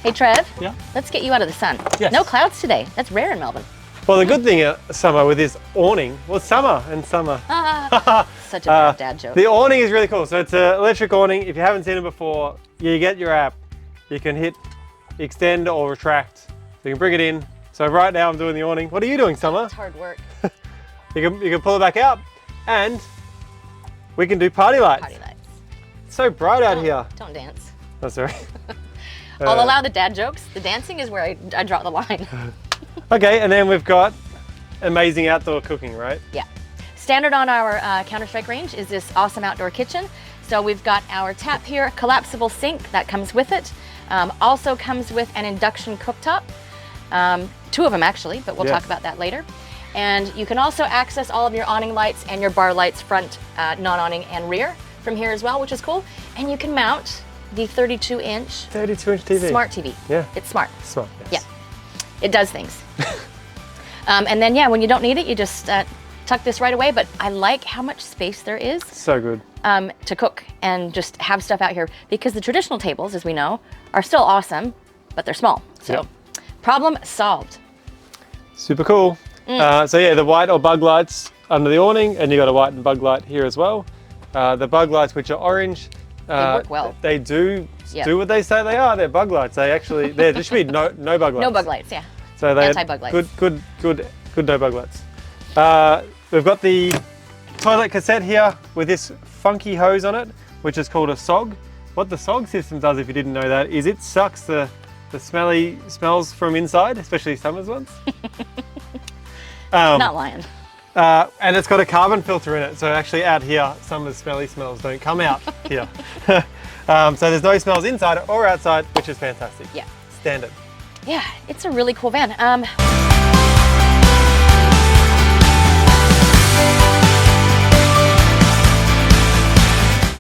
Hey Trev, Yeah? let's get you out of the sun. Yes. No clouds today. That's rare in Melbourne. Well, the good thing, summer, with this awning, well, summer and summer. Such a bad dad joke. The awning is really cool. So it's an electric awning. If you haven't seen it before, you get your app. You can hit extend or retract. So you can bring it in. So right now I'm doing the awning. What are you doing, Summer? It's hard work. You can pull it back out and we can do party lights. Party lights. It's so bright out here. Don't dance. Oh, sorry. I'll allow the dad jokes. The dancing is where I draw the line. Okay, and then we've got amazing outdoor cooking, right? Yeah. Standard on our Counterstrike range is this awesome outdoor kitchen. So we've got our tap here, collapsible sink that comes with it. Also comes with an induction cooktop. Two of them actually, but we'll talk about that later. And you can also access all of your awning lights and your bar lights, front, non-awning and rear from here as well, which is cool. And you can mount the 32-inch 32-inch TV. smart TV. Yeah. It's smart. Smart, yes. Yeah. It does things. And then, yeah, when you don't need it, you just tuck this right away. But I like how much space there is So good. to cook and just have stuff out here. Because the traditional tables, as we know, are still awesome, but they're small. So problem solved. Super cool. So yeah, the white or bug lights under the awning, and you got a white and bug light here as well. The bug lights, which are orange, They work well. They do what they say they are. They're bug lights. They actually, there should be no bug lights. No bug lights, yeah. So they're anti-bug lights. Good no bug lights. We've got the toilet cassette here with this funky hose on it, which is called a 𝒐𝒌𝒐𝒅𝒂𝒏𝒔. What the 𝒐𝒌𝒐 system does, if you didn't know that, is it sucks the smelly smells from inside, especially Summer's ones. Not lying. And it's got a carbon filter in it, so actually out here, some of the smelly smells don't come out here. So there's no smells inside or outside, which is fantastic. Yeah. Standard. Yeah, it's a really cool van.